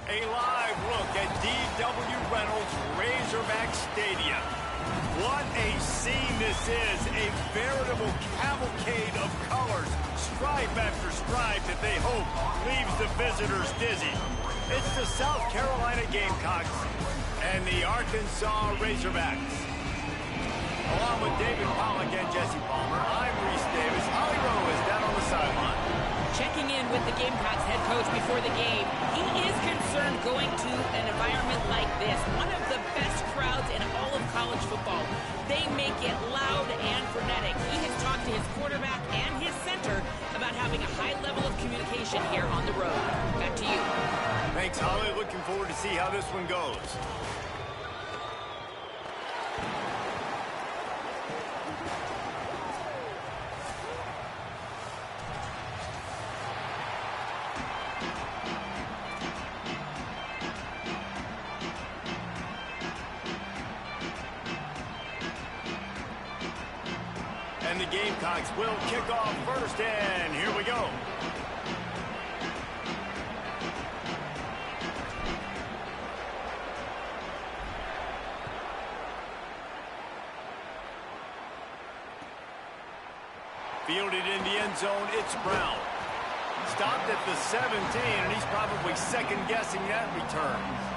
A live look at D.W. Reynolds Razorback Stadium. What a scene this is. A veritable cavalcade of colors, stripe after stripe that they hope leaves the visitors dizzy. It's the South Carolina Gamecocks and the Arkansas Razorbacks. Along with David Pollack and Jesse Palmer, I'm Reese Davis. Holly Rowe is down on the sideline. Checking in with the Gamecocks head coach before the game. He is concerned going to an environment like this, one of the best crowds in all of college football. They make it loud and frenetic. He has talked to his quarterback and his center about having a high level of communication here on the road. Back to you. Thanks, Holly. Looking forward to see how this one goes. And the Gamecocks will kick off first, and here we go. Fielded in the end zone, it's Brown. Stopped at the 17, and he's probably second-guessing that return.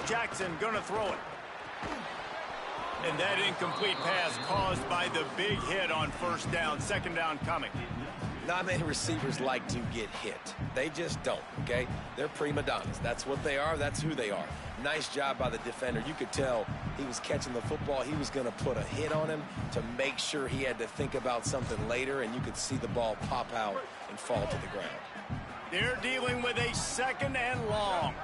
Jackson gonna throw it. And that incomplete pass caused by the big hit on first down. Second down coming. Not many receivers like to get hit. They just don't, okay? They're prima donnas. That's what they are. That's who they are. Nice job by the defender. You could tell he was catching the football. He was going to put a hit on him to make sure he had to think about something later, and you could see the ball pop out and fall to the ground. They're dealing with a second and long.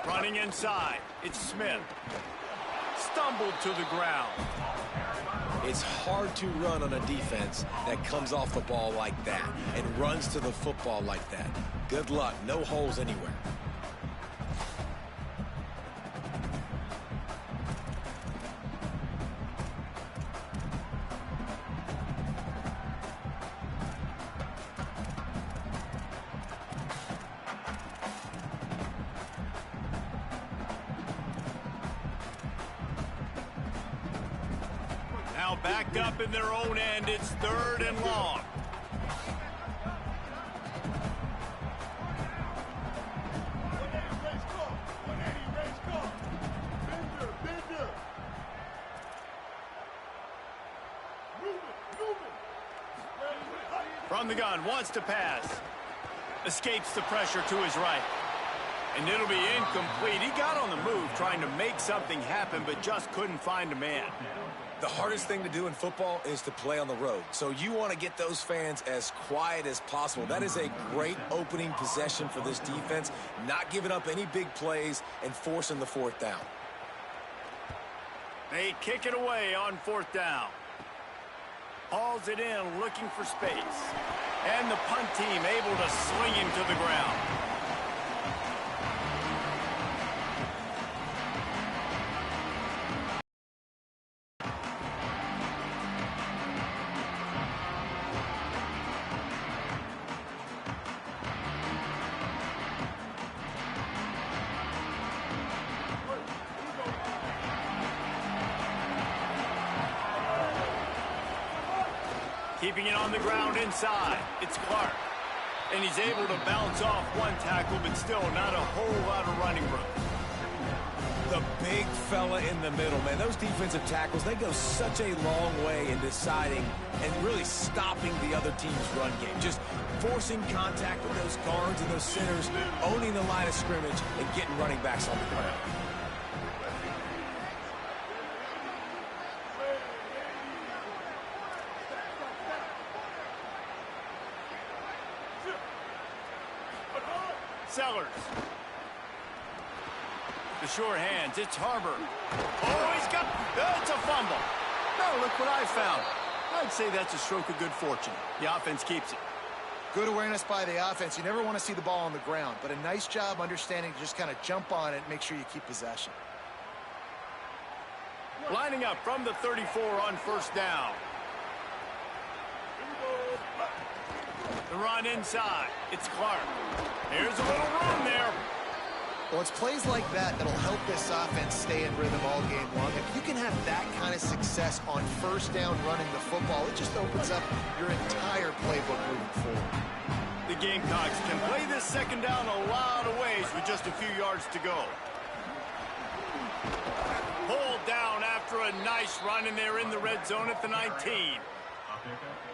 Running inside, it's Smith. Stumbled to the ground. It's hard to run on a defense that comes off the ball like that and runs to the football like that. Good luck. No holes anywhere. Now backed up in their own end, it's third and long. From the gun, wants to pass. Escapes the pressure to his right. And it'll be incomplete. He got on the move trying to make something happen, but just couldn't find a man. The hardest thing to do in football is to play on the road. So you want to get those fans as quiet as possible. That is a great opening possession for this defense, not giving up any big plays and forcing the fourth down. They kick it away on fourth down. Hauls it in, looking for space. And the punt team able to sling him to the ground. Keeping it on the ground inside. It's Clark. And he's able to bounce off one tackle, but still not a whole lot of running room. The big fella in the middle, man. Those defensive tackles, they go such a long way in deciding and really stopping the other team's run game. Just forcing contact with those guards and those centers, owning the line of scrimmage, and getting running backs on the ground. Sellers. The short hands. It's Harbor. Oh, he's got... It's a fumble. No, look what I found. I'd say that's a stroke of good fortune. The offense keeps it. Good awareness by the offense. You never want to see the ball on the ground, but a nice job understanding to just kind of jump on it and make sure you keep possession. Lining up from the 34 on first down. The run inside. It's Clark. Here's a little room there. Well, it's plays like that that'll help this offense stay in rhythm all game long. If you can have that kind of success on first down running the football, it just opens up your entire playbook moving forward. The Gamecocks can play this second down a lot of ways with just a few yards to go. Pulled down after a nice run, and they're in the red zone at the 19.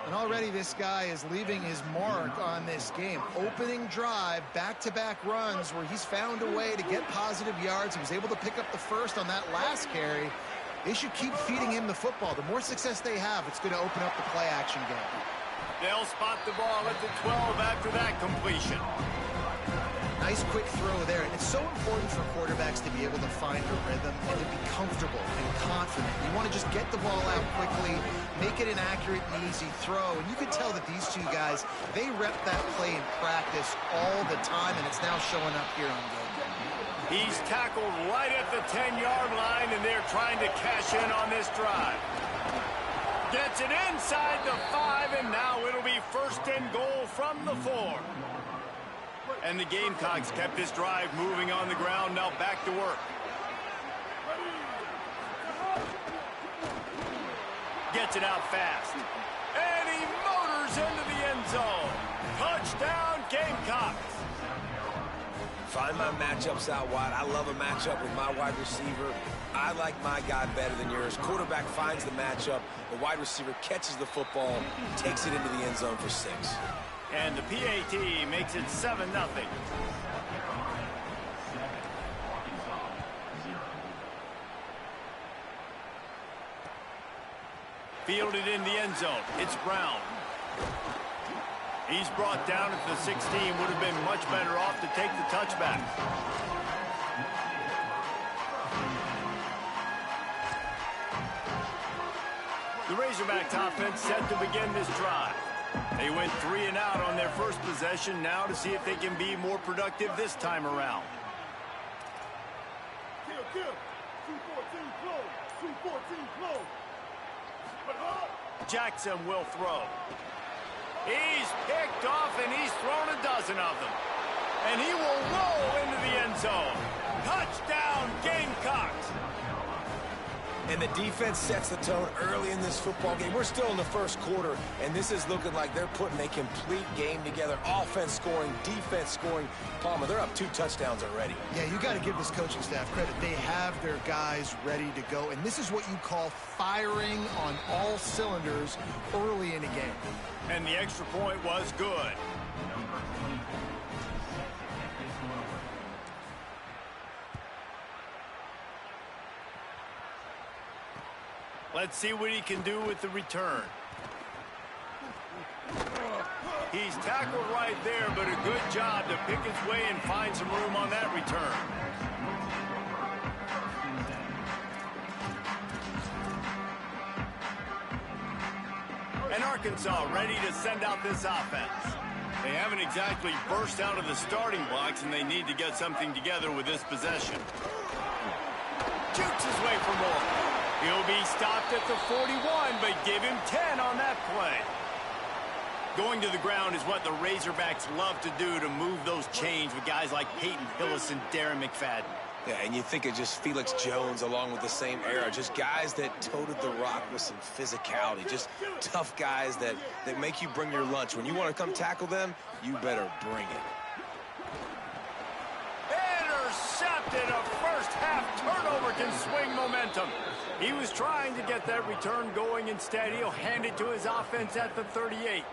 And already this guy is leaving his mark on this game. Opening drive, back-to-back runs where he's found a way to get positive yards. He was able to pick up the first on that last carry. They should keep feeding him the football. The more success they have, it's going to open up the play-action game. They'll spot the ball at the 12 after that completion. Nice quick throw there. And it's so important for quarterbacks to be able to find a rhythm and to be comfortable and confident. You want to just get the ball out quickly, make it an accurate and easy throw. And you can tell that these two guys, they rep that play in practice all the time, and it's now showing up here on game day. He's tackled right at the 10-yard line, and they're trying to cash in on this drive. Gets it inside the 5, and now it'll be first and goal from the 4. And the Gamecocks kept this drive moving on the ground. Now back to work. Gets it out fast. And he motors into the end zone. Touchdown, Gamecocks. Find my matchups out wide. I love a matchup with my wide receiver. I like my guy better than yours. Quarterback finds the matchup. The wide receiver catches the football, takes it into the end zone for 6. And the PAT makes it 7-0. Fielded in the end zone. It's Brown. He's brought down at the 16. Would have been much better off to take the touchback. The Razorbacks offense set to begin this drive. They went 3 and out on their first possession, now to see if they can be more productive this time around. Jackson will throw. He's picked off, and he's thrown a dozen of them. And he will roll into the end zone. Touchdown, Gamecocks. And the defense sets the tone early in this football game. We're still in the first quarter, and this is looking like they're putting a complete game together. Offense scoring, defense scoring. Palmer, they're up 2 touchdowns already. Yeah, you got to give this coaching staff credit. They have their guys ready to go, and this is what you call firing on all cylinders early in a game. And the extra point was good. Let's see what he can do with the return. He's tackled right there, but a good job to pick his way and find some room on that return. And Arkansas ready to send out this offense. They haven't exactly burst out of the starting blocks, and they need to get something together with this possession. Jukes his way for more. He'll be stopped at the 41, but give him 10 on that play. Going to the ground is what the Razorbacks love to do to move those chains with guys like Peyton Hillis and Darren McFadden. Yeah, and you think of just Felix Jones along with the same era, just guys that toted the rock with some physicality, just tough guys that make you bring your lunch. When you want to come tackle them, you better bring it. Intercepted. A first-half turnover can swing momentum. He was trying to get that return going. Instead, he'll hand it to his offense at the 38.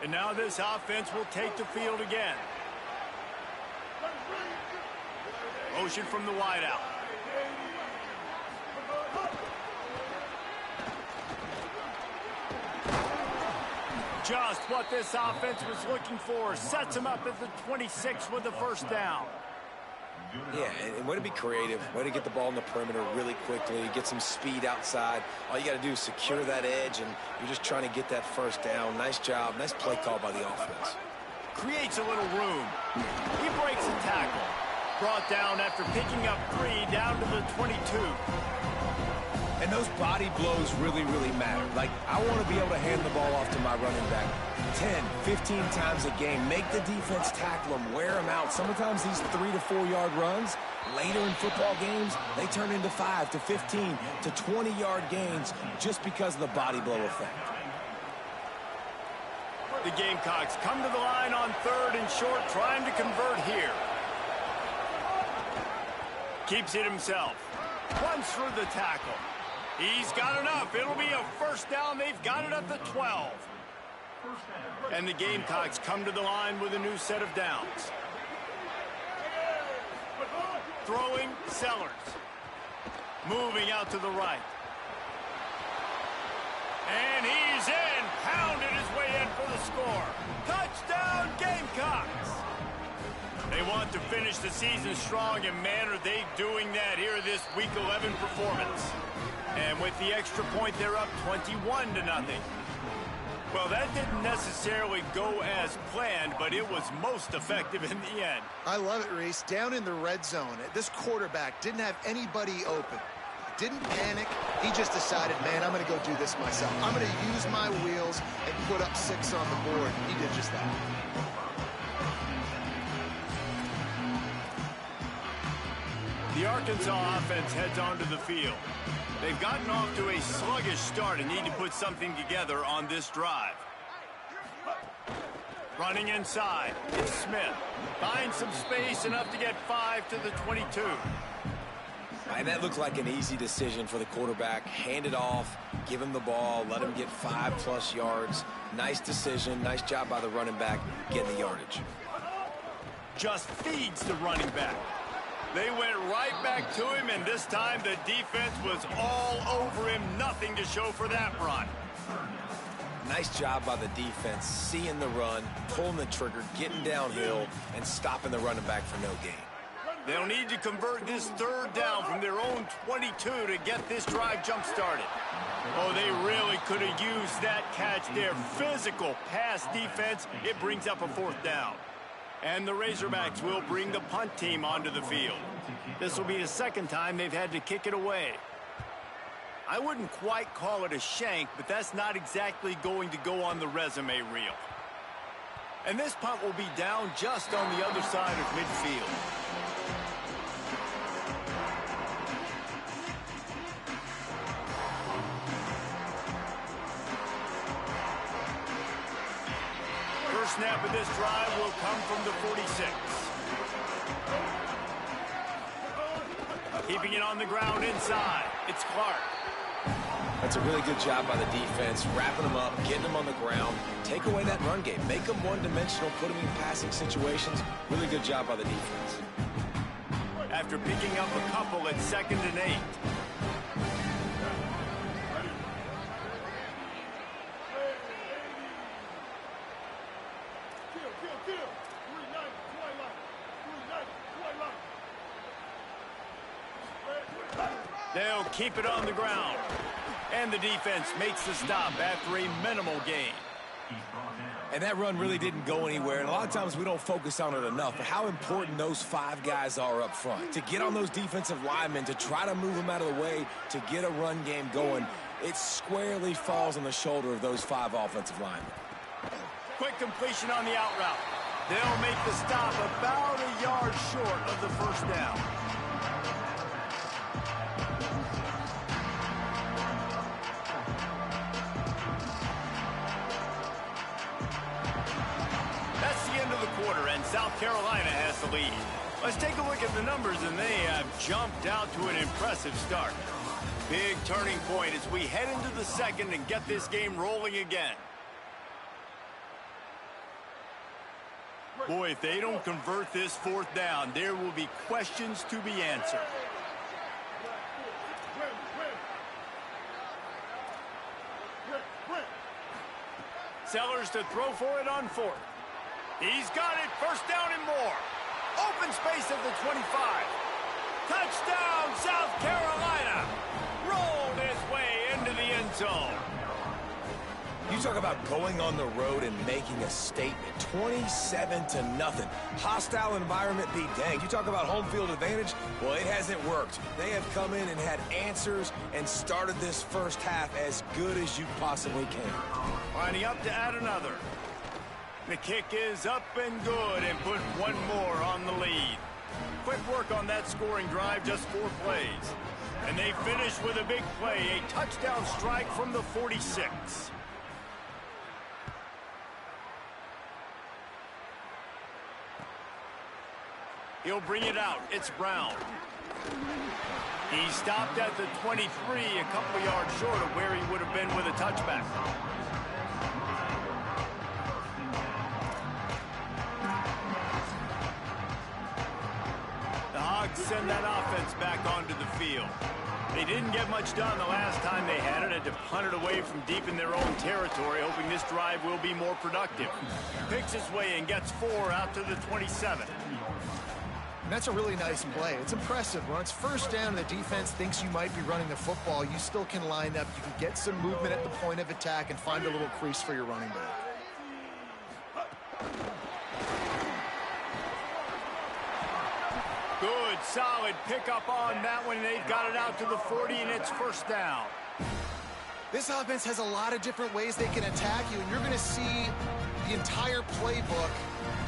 And now this offense will take the field again. Motion from the wideout. Just what this offense was looking for. Sets him up at the 26 with the first down. Yeah, and way to be creative, way to get the ball in the perimeter really quickly, get some speed outside. All you got to do is secure that edge, and you're just trying to get that first down. Nice job, nice play call by the offense. Creates a little room. He breaks a tackle. Brought down after picking up 3 down to the 22. And those body blows really, really matter. Like, I want to be able to hand the ball off to my running back 10, 15 times a game. Make the defense tackle them, wear them out. Sometimes these 3 to 4 yard runs, later in football games, they turn into 5 to 15 to 20 yard gains just because of the body blow effect. The Gamecocks come to the line on 3rd and short, trying to convert here. Keeps it himself. Runs through the tackle. He's got enough. It'll be a first down. They've got it at the 12. And the Gamecocks come to the line with a new set of downs. Throwing, Sellers. Moving out to the right. And he's in. Pounded his way in for the score. Touchdown, Gamecocks. They want to finish the season strong, and man, are they doing that here this Week 11 performance. And with the extra point, they're up 21 to nothing. Well, that didn't necessarily go as planned, but it was most effective in the end. I love it, Reese. Down in the red zone, this quarterback didn't have anybody open. Didn't panic. He just decided, man, I'm going to go do this myself. I'm going to use my wheels and put up 6 on the board. He did just that. The Arkansas offense heads onto the field. They've gotten off to a sluggish start and need to put something together on this drive. Running inside, it's Smith. Finds some space, enough to get 5 to the 22. And that looked like an easy decision for the quarterback. Hand it off, give him the ball, let him get 5+ yards. Nice decision, nice job by the running back getting the yardage. Just feeds the running back. They went right back to him, and this time the defense was all over him. Nothing to show for that run. Nice job by the defense, seeing the run, pulling the trigger, getting downhill, and stopping the running back for no gain. They'll need to convert this 3rd down from their own 22 to get this drive jump-started. Oh, they really could have used that catch there. Physical pass defense. It brings up a 4th down. And the Razorbacks will bring the punt team onto the field. This will be the 2nd time they've had to kick it away. I wouldn't quite call it a shank, but that's not exactly going to go on the resume reel. And this punt will be down just on the other side of midfield. First snap of this drive will come from the 46. Keeping it on the ground inside. It's Clark. That's a really good job by the defense, wrapping them up, getting them on the ground. Take away that run game. Make them one-dimensional, put them in passing situations. Really good job by the defense. After picking up a couple at 2nd and 8. They'll keep it on the ground. And the defense makes the stop after a minimal gain. And that run really didn't go anywhere. And a lot of times we don't focus on it enough, but how important those 5 guys are up front. To get on those defensive linemen, to try to move them out of the way, to get a run game going, it squarely falls on the shoulder of those 5 offensive linemen. Quick completion on the out route. They'll make the stop about a yard short of the first down. That's the end of the quarter, and South Carolina has the lead. Let's take a look at the numbers, and they have jumped out to an impressive start. Big turning point as we head into the second and get this game rolling again. Boy, if they don't convert this 4th down, there will be questions to be answered. Sellers to throw for it on 4th. He's got it. First down and more. Open space at the 25. Touchdown, South Carolina. Rolled his way into the end zone. You talk about going on the road and making a statement. 27-0. Hostile environment be danged. You talk about home field advantage. Well, it hasn't worked. They have come in and had answers and started this first half as good as you possibly can. Lining up to add another. The kick is up and good and put one more on the lead. Quick work on that scoring drive, just 4 plays. And they finish with a big play, a touchdown strike from the 46. He'll bring it out. It's Brown. He stopped at the 23, a couple yards short of where he would have been with a touchback. The Hogs send that offense back onto the field. They didn't get much done the last time they had it. Had to punt it away from deep in their own territory, hoping this drive will be more productive. Picks his way and gets 4 out to the 27. And that's a really nice play. It's impressive. When it's first down and the defense thinks you might be running the football, you still can line up. You can get some movement at the point of attack and find a little crease for your running back. Good, solid pickup on that one. They've got it out to the 40, and it's first down. This offense has a lot of different ways they can attack you, and you're going to see the entire playbook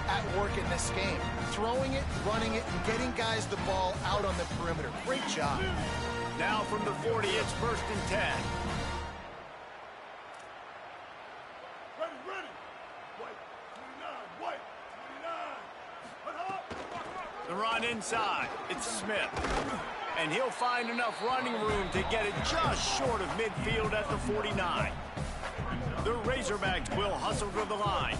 at work in this game. Throwing it, running it, and getting guys the ball out on the perimeter. Great job. Now from the 40, it's first and 10. Ready. White, 29, white, 29. The run inside. It's Smith. And he'll find enough running room to get it just short of midfield at the 49. The Razorbacks will hustle to the line.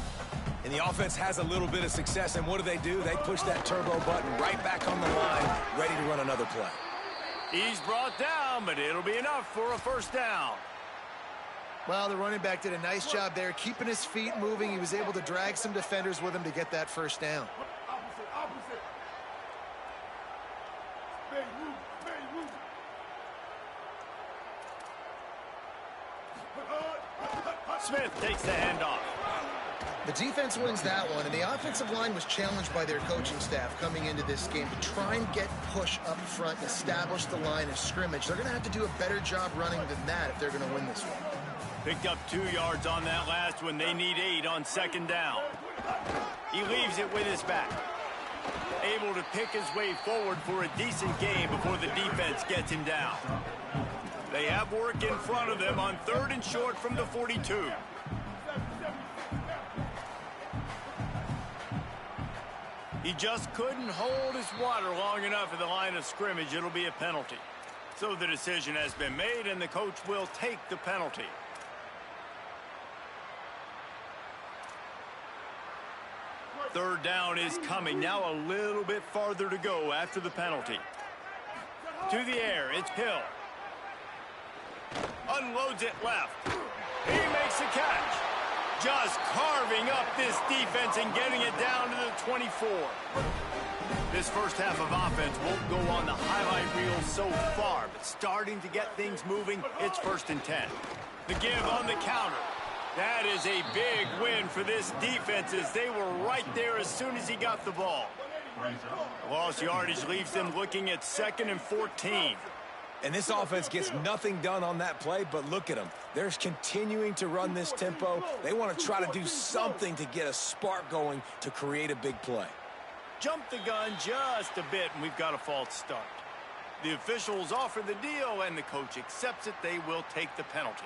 And the offense has a little bit of success, and what do? They push that turbo button right back on the line, ready to run another play. He's brought down, but it'll be enough for a first down. Well, the running back did a nice job there, keeping his feet moving. He was able to drag some defenders with him to get that first down. Opposite. Beirut. Smith takes the handoff. The defense wins that one, and the offensive line was challenged by their coaching staff coming into this game to try and get push up front and establish the line of scrimmage. They're going to have to do a better job running than that if they're going to win this one. Picked up 2 yards on that last one. They need 8 on second down. He leaves it with his back. Able to pick his way forward for a decent game before the defense gets him down. They have work in front of them on 3rd and short from the 42. He just couldn't hold his water long enough at the line of scrimmage. It'll be a penalty. So the decision has been made, and the coach will take the penalty. Third down is coming. Now a little bit farther to go after the penalty. To the air, it's Hill. Unloads it left. He makes the catch. Just carving up this defense and getting it down to the 24. This first half of offense won't go on the highlight reel so far, but starting to get things moving, it's 1st and 10. The give on the counter. That is a big win for this defense as they were right there as soon as he got the ball. Lost yardage leaves them looking at 2nd and 14. And this offense gets nothing done on that play, but look at them. They're continuing to run this tempo. They want to try to do something to get a spark going to create a big play. Jumped the gun just a bit, and we've got a false start. The officials offer the deal, and the coach accepts it. They will take the penalty.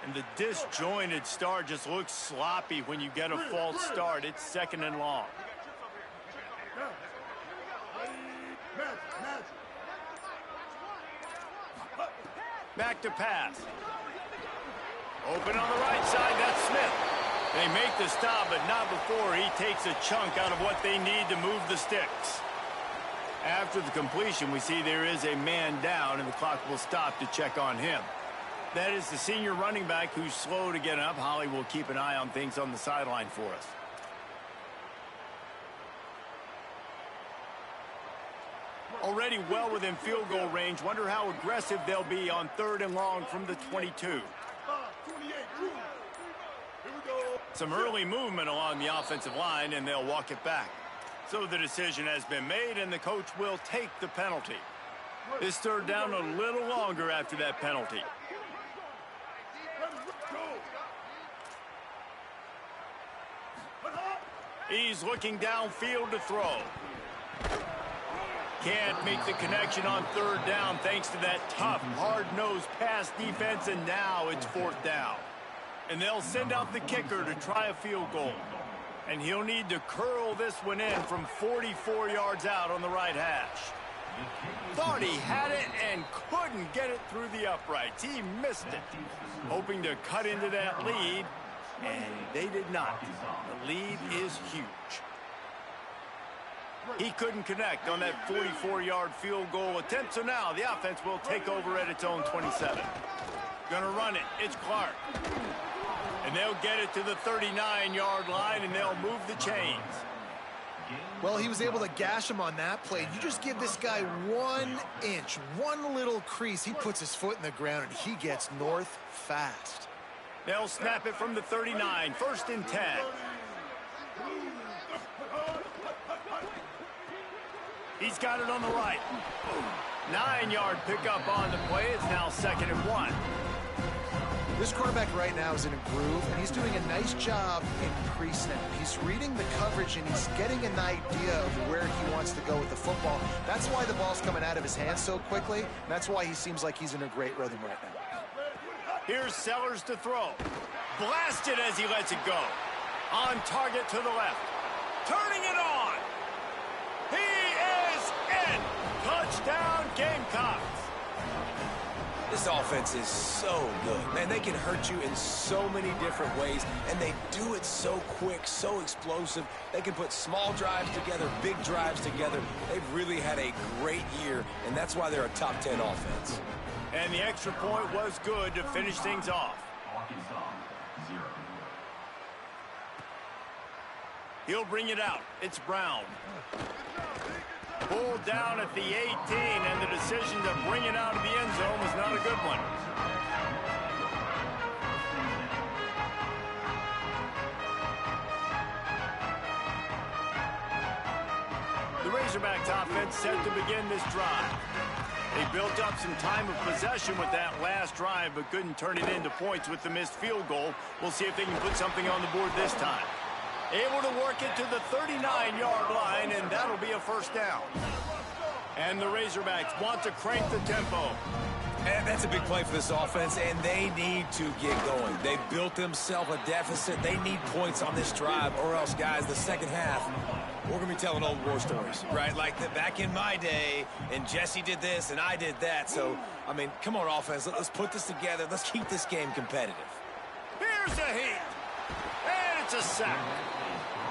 And the disjointed start just looks sloppy when you get a false start. It's 2nd and long. Back to pass. Open on the right side, that's Smith. They make the stop, but not before he takes a chunk out of what they need to move the sticks. After the completion, we see there is a man down, and the clock will stop to check on him. That is the senior running back who's slow to get up. Holly will keep an eye on things on the sideline for us. Already well within field goal range. Wonder how aggressive they'll be on 3rd and long from the 22. Some early movement along the offensive line, and they'll walk it back. So the decision has been made, and the coach will take the penalty. This 3rd down a little longer after that penalty. He's looking downfield to throw. Can't make the connection on 3rd down thanks to that tough, hard-nosed pass defense, and now it's 4th down. And they'll send out the kicker to try a field goal. And he'll need to curl this one in from 44 yards out on the right hash. Thought he had it and couldn't get it through the uprights. He missed it. Hoping to cut into that lead, and they did not. The lead is huge. He couldn't connect on that 44-yard field goal attempt, so now the offense will take over at its own 27. Gonna run it. It's Clark. And they'll get it to the 39-yard line, and they'll move the chains. Well, he was able to gash him on that play. You just give this guy 1 inch, one little crease. He puts his foot in the ground, and he gets north fast. They'll snap it from the 39, 1st and 10. He's got it on the right. 9-yard pickup on the play. It's now 2nd and 1. This quarterback right now is in a groove, and he's doing a nice job in pre-snap. He's reading the coverage, and he's getting an idea of where he wants to go with the football. That's why the ball's coming out of his hands so quickly, and that's why he seems like he's in a great rhythm right now. Here's Sellers to throw. Blasted as he lets it go. On target to the left. Turning it on. He is in. Touchdown, Gamecocks. This offense is so good. Man, they can hurt you in so many different ways, and they do it so quick, so explosive. They can put small drives together, big drives together. They've really had a great year, and that's why they're a top 10 offense. And the extra point was good to finish things off. He'll bring it out. It's Brown. Pulled down at the 18, and the decision to bring it out of the end zone was not a good one. The Razorbacks offense set to begin this drive. They built up some time of possession with that last drive, but couldn't turn it into points with the missed field goal. We'll see if they can put something on the board this time. Able to work it to the 39-yard line, and that'll be a 1st down. And the Razorbacks want to crank the tempo. And that's a big play for this offense, and they need to get going. They built themselves a deficit. They need points on this drive, or else, guys, the second half, we're going to be telling old war stories, right? Like back in my day, and Jesse did this, and I did that. So, I mean, come on, offense. Let's put this together. Let's keep this game competitive. Here's a heat. And it's a sack.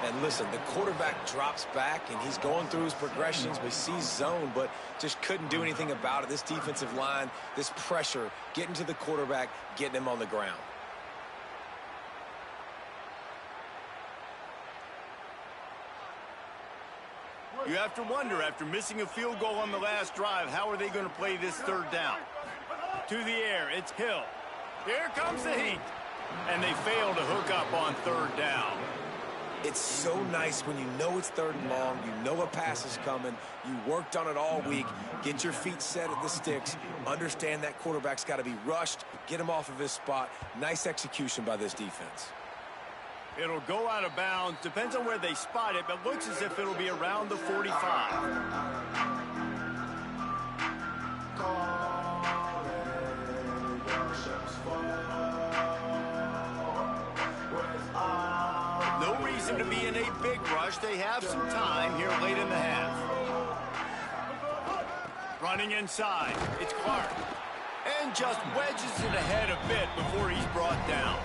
And listen, the quarterback drops back, and he's going through his progressions. We see zone, but just couldn't do anything about it. This defensive line, this pressure, getting to the quarterback, getting him on the ground. You have to wonder, after missing a field goal on the last drive, how are they going to play this third down? To the air, it's Hill. Here comes the heat. And they fail to hook up on third down. It's so nice when you know it's third and long, you know a pass is coming, you worked on it all week, get your feet set at the sticks, understand that quarterback's got to be rushed, get him off of his spot. Nice execution by this defense. It'll go out of bounds. Depends on where they spot it, but looks as if it'll be around the 45. No reason to be in a big rush. They have some time here late in the half. Running inside. It's Clark. And just wedges it ahead a bit before he's brought down.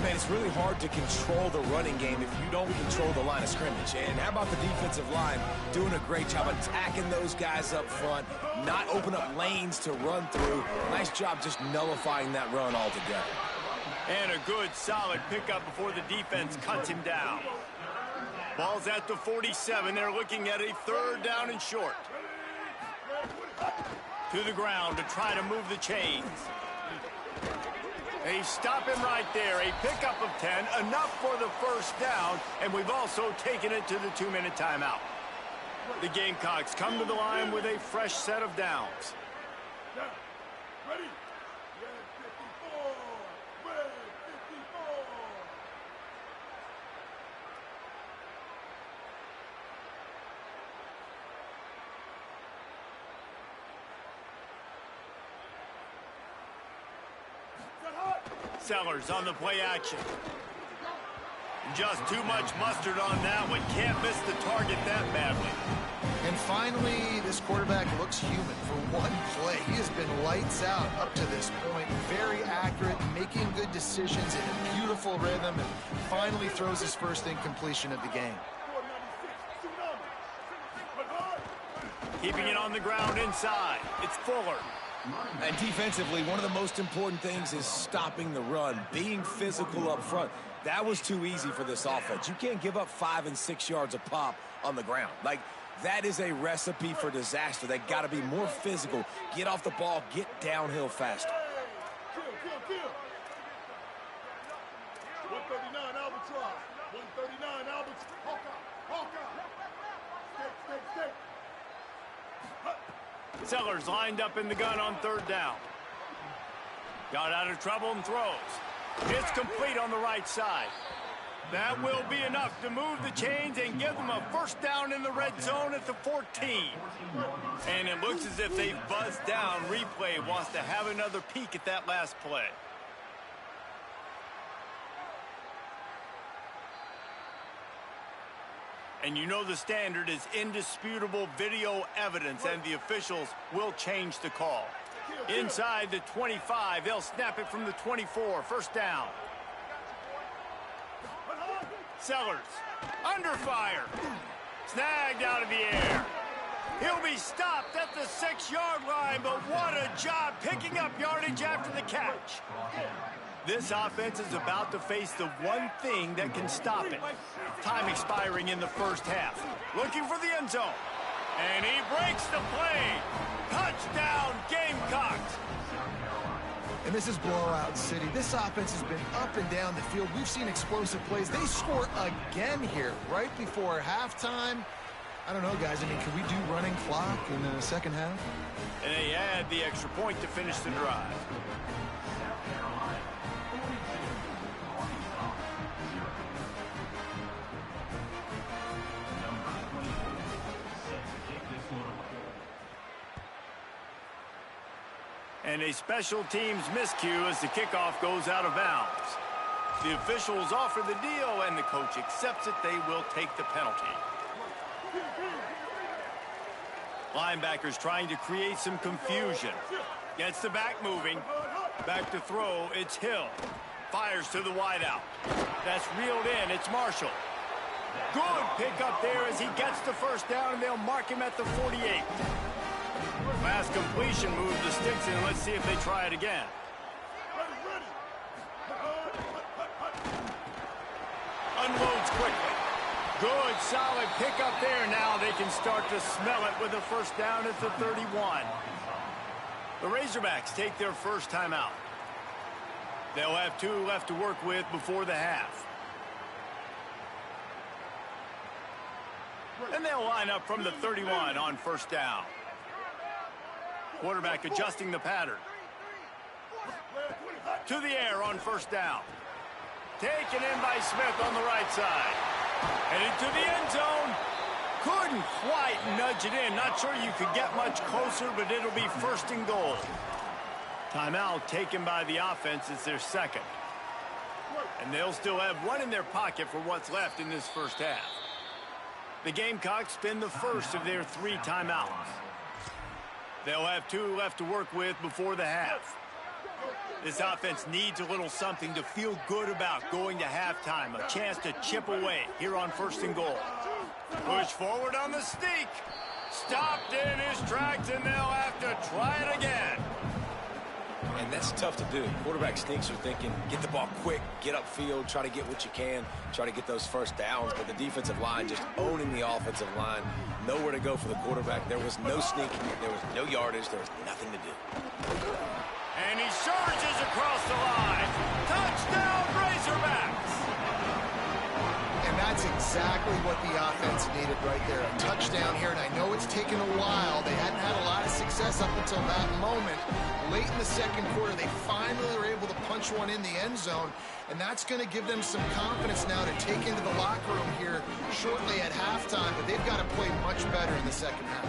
Man, it's really hard to control the running game if you don't control the line of scrimmage. And how about the defensive line doing a great job attacking those guys up front, not open up lanes to run through. Nice job just nullifying that run altogether. And a good, solid pickup before the defense cuts him down. Ball's at the 47. They're looking at a third down and short. To the ground to try to move the chains. They stop him right there. A pickup of 10, enough for the first down, and we've also taken it to the 2-minute timeout. The Gamecocks come to the line with a fresh set of downs. Ready? Red 54. Red 54. Sellers on the play action. Just too much mustard on that one. Can't miss the target that badly. And finally, this quarterback looks human for one play. He has been lights out up to this point. Very accurate, making good decisions in a beautiful rhythm, and finally throws his first incompletion of the game. Keeping it on the ground inside. It's Fuller. And defensively, one of the most important things is stopping the run, being physical up front. That was too easy for this offense. You can't give up 5 and 6 yards a pop on the ground. Like, that is a recipe for disaster. They got to be more physical, get off the ball, get downhill faster. Kill. 139 Albatross. 139 Albatross. Hawkeye. Stay. Sellers lined up in the gun on third down. Got out of trouble and throws. It's complete on the right side. That will be enough to move the chains and give them a first down in the red zone at the 14. And it looks as if they've buzzed down. Replay wants to have another peek at that last play. And you know the standard is indisputable video evidence, and the officials will change the call. Inside the 25, they'll snap it from the 24. First down. Sellers, under fire. Snagged out of the air. He'll be stopped at the 6-yard line, but what a job picking up yardage after the catch. This offense is about to face the one thing that can stop it. Time expiring in the first half. Looking for the end zone. And he breaks the play. Touchdown, Gamecocks. And this is blowout city. This offense has been up and down the field. We've seen explosive plays. They score again here right before halftime. I don't know, guys. I mean, can we do running clock in the second half? And they add the extra point to finish the drive. And a special teams miscue as the kickoff goes out of bounds. The officials offer the deal, and the coach accepts it. They will take the penalty. Linebackers trying to create some confusion. Gets the back moving. Back to throw. It's Hill. Fires to the wideout. That's reeled in. It's Marshall. Good pickup there as he gets the first down, and they'll mark him at the 48. Fast completion moves the sticks in. Let's see if they try it again. Unloads quickly. Good, solid pickup there. Now they can start to smell it with a first down at the 31. The Razorbacks take their first timeout. They'll have 2 left to work with before the half. And they'll line up from the 31 on first down. Quarterback adjusting the pattern. To the air on first down. Taken in by Smith on the right side. Headed to the end zone. Couldn't quite nudge it in. Not sure you could get much closer, but it'll be first and goal. Timeout taken by the offense. It's their second. And they'll still have 1 in their pocket for what's left in this first half. The Gamecocks spend the first of their 3 timeouts. They'll have 2 left to work with before the half. This offense needs a little something to feel good about going to halftime. A chance to chip away here on first and goal. Push forward on the sneak. Stopped in his tracks, and they'll have to try it again. And that's tough to do. Quarterback sneaks are thinking, get the ball quick, get upfield, try to get what you can, try to get those first downs. But the defensive line just owning the offensive line. Nowhere to go for the quarterback. There was no sneaking. There was no yardage. There was nothing to do. And he surges across the line. Touchdown, Razorbacks! And that's exactly what the offense needed right there. A touchdown here, and I know it's taken a while. They hadn't had a lot of success up until that moment. Late in the second quarter, they finally were able to punch one in the end zone, and that's going to give them some confidence now to take into the locker room here shortly at halftime, but they've got to play much better in the second half.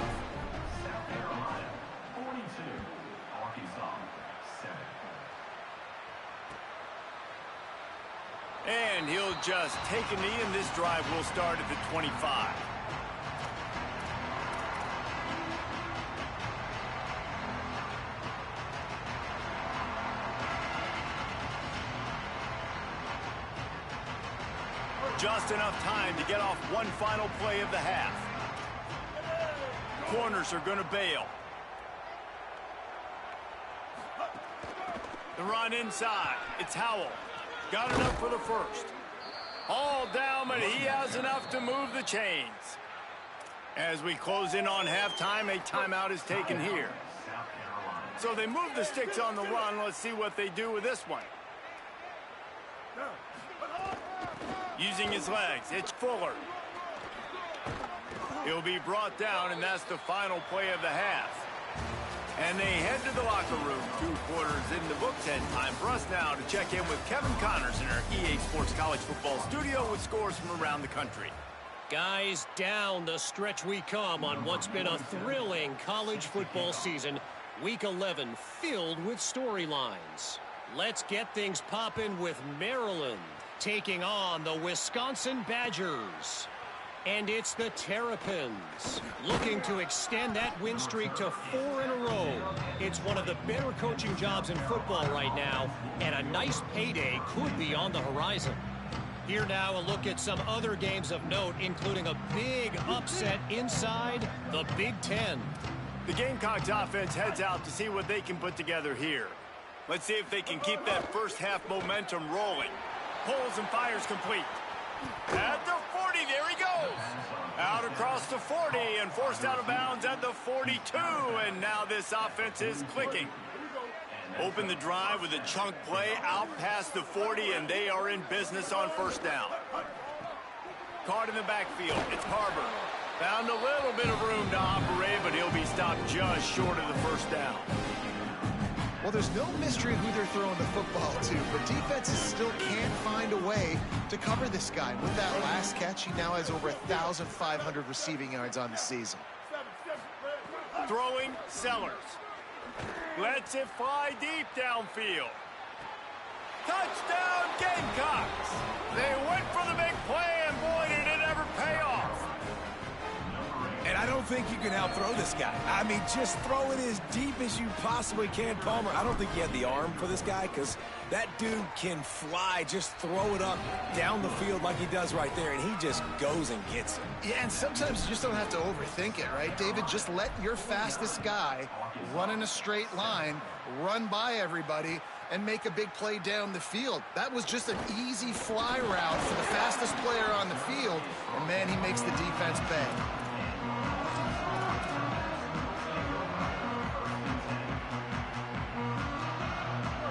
And he'll just take a knee, and this drive will start at the 25. Just enough time to get off one final play of the half. Corners are going to bail. The run inside. It's Howell. Got enough for the first. All down, but he has enough to move the chains. As we close in on halftime, a timeout is taken here. So they move the sticks on the run. Let's see what they do with this one. Using his legs, it's Fuller. He'll be brought down, and that's the final play of the half. And they head to the locker room. 2 quarters in the books, and time for us now to check in with Kevin Connors in our EA Sports College Football studio with scores from around the country. Guys, down the stretch we come on what's been a thrilling college football season. Week 11 filled with storylines. Let's get things popping with Maryland taking on the Wisconsin Badgers. And it's the Terrapins looking to extend that win streak to 4 in a row. It's one of the better coaching jobs in football right now, and a nice payday could be on the horizon. Here now, a look at some other games of note, including a big upset inside the Big Ten. The Gamecocks offense heads out to see what they can put together here. Let's see if they can keep that first half momentum rolling. Pulls and fires complete. At the 40, there he goes. Out across the 40 and forced out of bounds at the 42. And now this offense is clicking. Open the drive with a chunk play out past the 40, and they are in business on first down. Caught in the backfield. It's Harbor. Found a little bit of room to operate, but he'll be stopped just short of the first down. Well, there's no mystery who they're throwing the football to, but defenses still can't find a way to cover this guy. With that last catch, he now has over 1,500 receiving yards on the season. Throwing Sellers. Lets it fly deep downfield. Touchdown Gamecocks! They went for the big play, and boy, did it ever pay off. And I don't think you can out-throw this guy. I mean, just throw it as deep as you possibly can, Palmer. I don't think you have the arm for this guy because that dude can fly. Just throw it up down the field like he does right there, and he just goes and gets it. Yeah, and sometimes you just don't have to overthink it, right, David? Just let your fastest guy run in a straight line, run by everybody, and make a big play down the field. That was just an easy fly route for the fastest player on the field, and man, he makes the defense pay.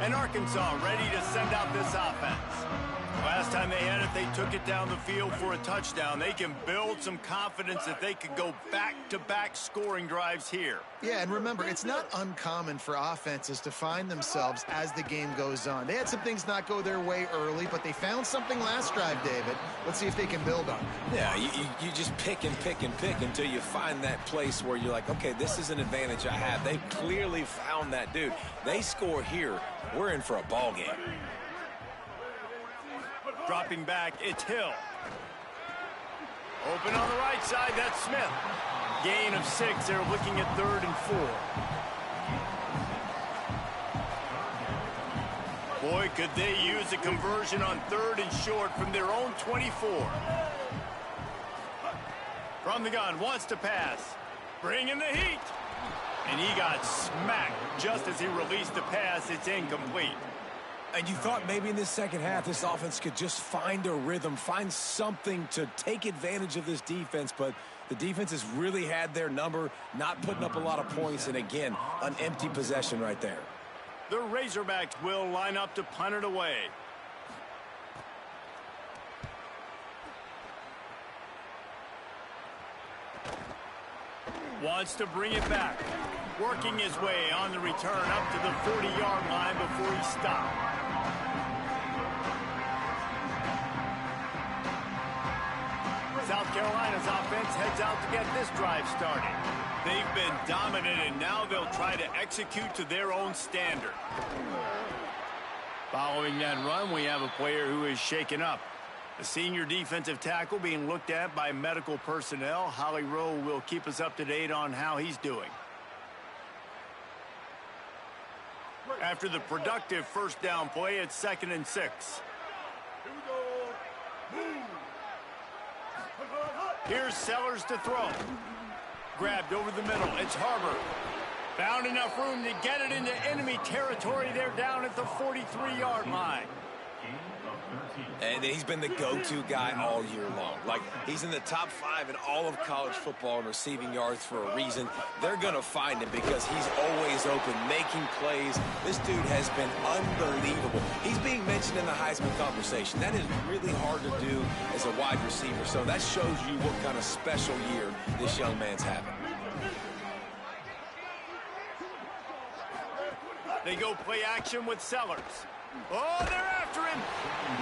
And Arkansas ready to send out this offense. Last time they had it, they took it down the field for a touchdown. They can build some confidence that they could go back-to-back scoring drives here. Yeah, and remember, it's not uncommon for offenses to find themselves as the game goes on. They had some things not go their way early, but they found something last drive, David. Let's see if they can build on it. Yeah, you just pick and pick and pick until you find that place where you're like, okay, this is an advantage I have. They clearly found that dude. They score here, we're in for a ball game. Dropping back, it's Hill. Open on the right side, that's Smith. Gain of 6, they're looking at 3rd and 4. Boy, could they use a conversion on 3rd and short from their own 24. From the gun, wants to pass. Bringing the heat. And he got smacked just as he released the pass. It's incomplete. And you thought maybe in this second half this offense could just find a rhythm, find something to take advantage of this defense, but the defense has really had their number, not putting up a lot of points, and again, an empty possession right there. The Razorbacks will line up to punt it away. Wants to bring it back. Working his way on the return up to the 40-yard line before he stopped. South Carolina's offense heads out to get this drive started. They've been dominant, and now they'll try to execute to their own standard. Following that run, we have a player who is shaken up. The senior defensive tackle being looked at by medical personnel. Holly Rowe will keep us up to date on how he's doing. After the productive first down play, it's 2nd and 6. Here we go. Move. Here's Sellers to throw. Grabbed over the middle. It's Harbor. Found enough room to get it into enemy territory. They're down at the 43-yard line. And he's been the go-to guy all year long. Like, he's in the top 5 in all of college football in receiving yards for a reason. They're going to find him because he's always open, making plays. This dude has been unbelievable. He's being mentioned in the Heisman conversation. That is really hard to do as a wide receiver. So that shows you what kind of special year this young man's having. They go play action with Sellers. Oh, they're after him.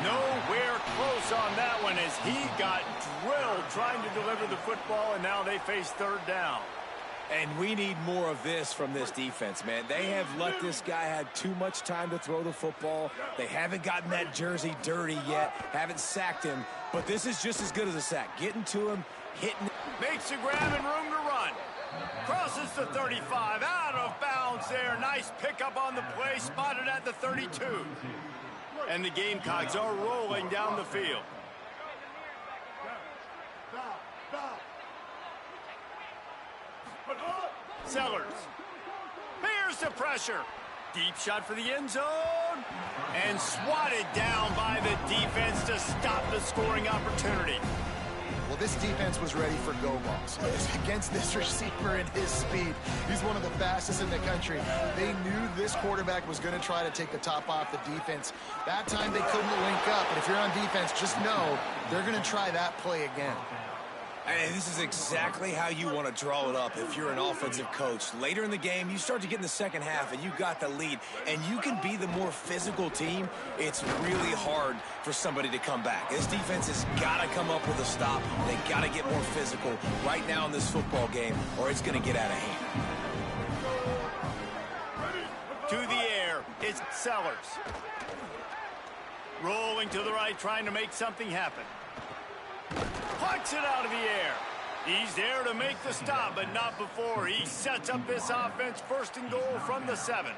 Nowhere close on that one as he got drilled trying to deliver the football, and now they face 3rd down. And we need more of this from this defense, man. They have let this guy have too much time to throw the football. They haven't gotten that jersey dirty yet, haven't sacked him, but this is just as good as a sack. Getting to him, hitting. Makes a grab and room to run. Crosses the 35, out of bounds there. Nice pickup on the play, spotted at the 32. And the Gamecocks are rolling down the field. Sellers. Here's the pressure. Deep shot for the end zone. And swatted down by the defense to stop the scoring opportunity. Well, this defense was ready for go balls. Against this receiver and his speed, he's one of the fastest in the country. They knew this quarterback was going to try to take the top off the defense. That time they couldn't link up, but if you're on defense, just know they're going to try that play again. And this is exactly how you want to draw it up if you're an offensive coach. Later in the game, you start to get in the second half, and you got the lead, and you can be the more physical team. It's really hard for somebody to come back. This defense has got to come up with a stop. They got to get more physical right now in this football game, or it's going to get out of hand. To the air, it's Sellers. Rolling to the right, trying to make something happen. Punts it out of the air. He's there to make the stop, but not before. He sets up this offense 1st and goal from the 7.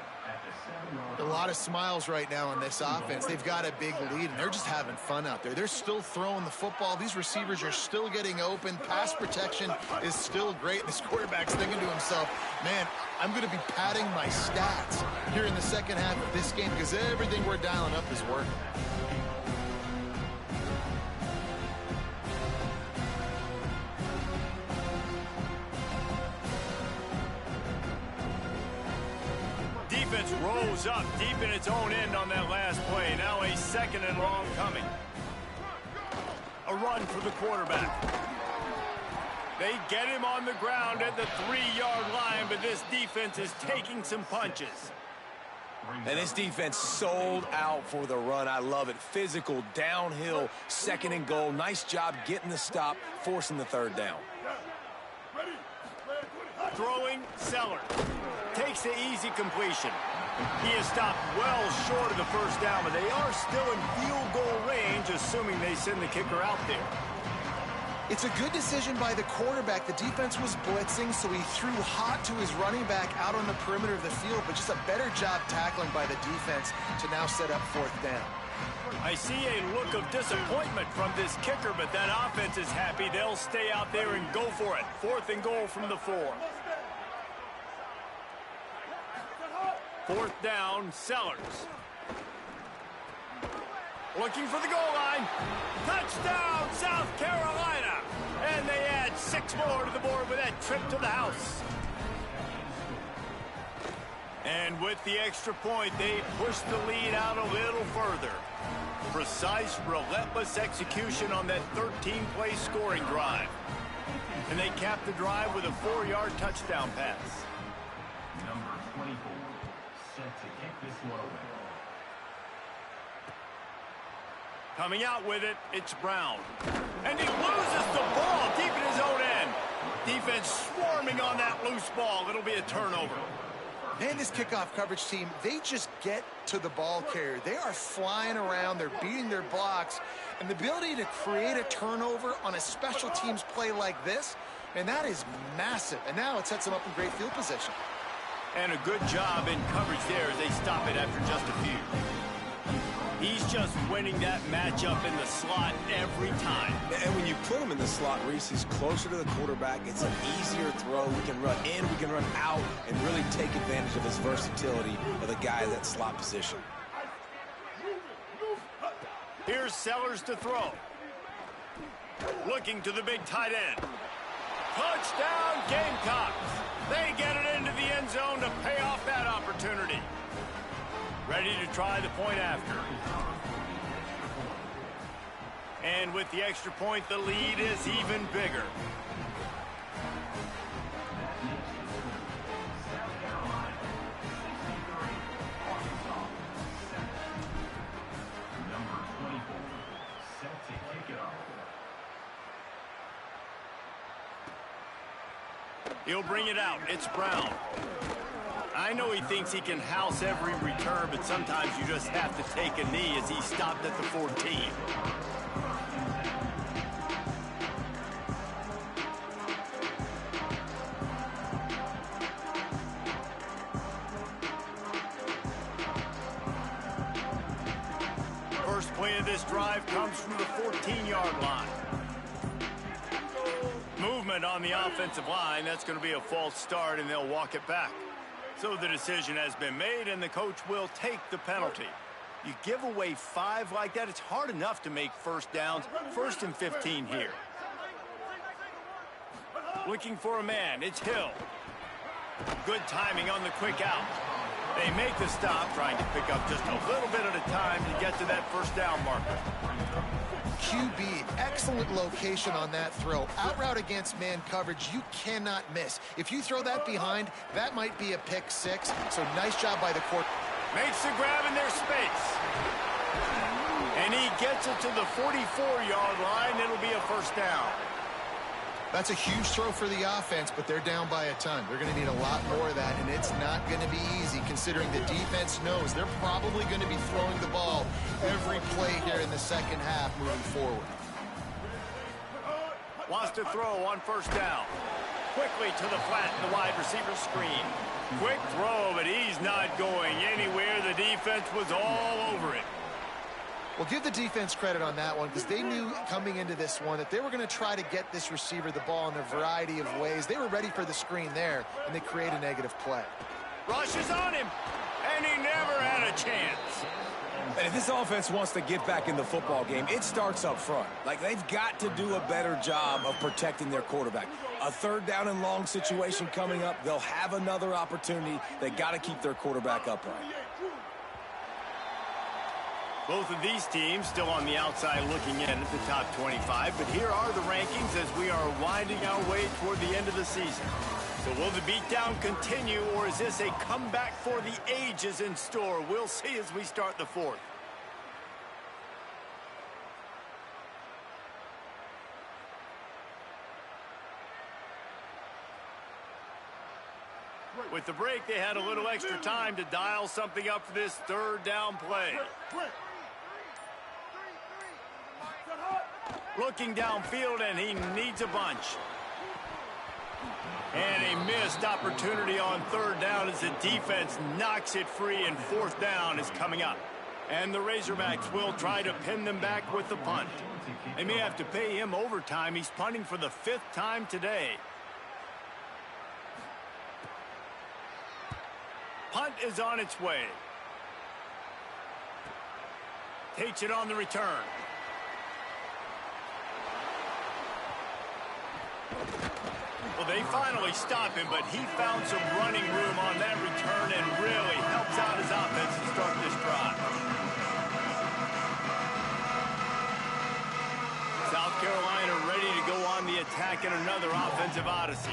A lot of smiles right now on this offense. They've got a big lead, and they're just having fun out there. They're still throwing the football. These receivers are still getting open. Pass protection is still great. This quarterback's thinking to himself, man, I'm going to be padding my stats here in the second half of this game because everything we're dialing up is working. Defense rolls up deep in its own end on that last play. Now a 2nd and long coming. A run for the quarterback. They get him on the ground at the 3-yard line, but this defense is taking some punches. And this defense sold out for the run. I love it. Physical, downhill, 2nd and goal. Nice job getting the stop, forcing the 3rd down. Throwing, Sellers. Takes the easy completion. He is stopped well short of the 1st down, but they are still in field goal range, assuming they send the kicker out there. It's a good decision by the quarterback. The defense was blitzing, so he threw hot to his running back out on the perimeter of the field, but just a better job tackling by the defense to now set up 4th down. I see a look of disappointment from this kicker, but that offense is happy. They'll stay out there and go for it. 4th and goal from the 4. 4th down, Sellers. Looking for the goal line. Touchdown, South Carolina. And they add 6 more to the board with that trip to the house. And with the extra point, they push the lead out a little further. Precise, relentless execution on that 13-play scoring drive. And they cap the drive with a 4-yard touchdown pass. Number 24, set to kick this one away. Coming out with it, it's Brown. And he loses the ball deep in his own end. Defense swarming on that loose ball. It'll be a turnover. Man, this kickoff coverage team, they just get to the ball carrier. They are flying around. They're beating their blocks. And the ability to create a turnover on a special teams play like this, and that is massive. And now it sets them up in great field position. And a good job in coverage there as they stop it after just a few. He's just winning that matchup in the slot every time. And when you put him in the slot, Reese, he's closer to the quarterback. It's an easier throw. We can run in, we can run out, and really take advantage of his versatility of the guy in that slot position. Here's Sellers to throw. Looking to the big tight end. Touchdown, Gamecocks. They get it into the end zone to pay off that opportunity. Ready to try the point after. And with the extra point, the lead is even bigger. Number 24, set to kick it off. He'll bring it out. It's Brown. I know he thinks he can house every return, but sometimes you just have to take a knee as he stopped at the 14. First play of this drive comes from the 14-yard line. Movement on the offensive line. That's going to be a false start, and they'll walk it back. So the decision has been made, and the coach will take the penalty. You give away 5 like that, it's hard enough to make first downs. 1st and 15 here. Looking for a man, it's Hill. Good timing on the quick out. They make the stop, trying to pick up just a little bit at a time to get to that first down marker. QB, excellent location on that throw. Out route against man coverage, you cannot miss. If you throw that behind, that might be a pick 6. So nice job by the court. Makes the grab in their space. And he gets it to the 44-yard line. It'll be a first down. That's a huge throw for the offense, but they're down by a ton. They're going to need a lot more of that, and it's not going to be easy considering the defense knows they're probably going to be throwing the ball every play here in the second half moving forward. Wants to throw on first down. Quickly to the flat in the wide receiver screen. Quick throw, but he's not going anywhere. The defense was all over it. Well, give the defense credit on that one because they knew coming into this one that they were going to try to get this receiver the ball in a variety of ways. They were ready for the screen there, and they create a negative play. Rushes on him, and he never had a chance. And if this offense wants to get back in the football game, it starts up front. Like, they've got to do a better job of protecting their quarterback. A third down and long situation coming up, they'll have another opportunity. They got to keep their quarterback upright. Both of these teams still on the outside looking in at the top 25, but here are the rankings as we are winding our way toward the end of the season. So will the beatdown continue, or is this a comeback for the ages in store? We'll see as we start the fourth. With the break, they had a little extra time to dial something up for this third down play. Looking downfield, and he needs a bunch. And a missed opportunity on third down as the defense knocks it free, and fourth down is coming up. And the Razorbacks will try to pin them back with the punt. They may have to pay him overtime. He's punting for the 5th time today. Punt is on its way. Takes it on the return. Well, they finally stop him, but he found some running room on that return and really helps out his offense to start this drive. South Carolina ready to go on the attack in another offensive odyssey.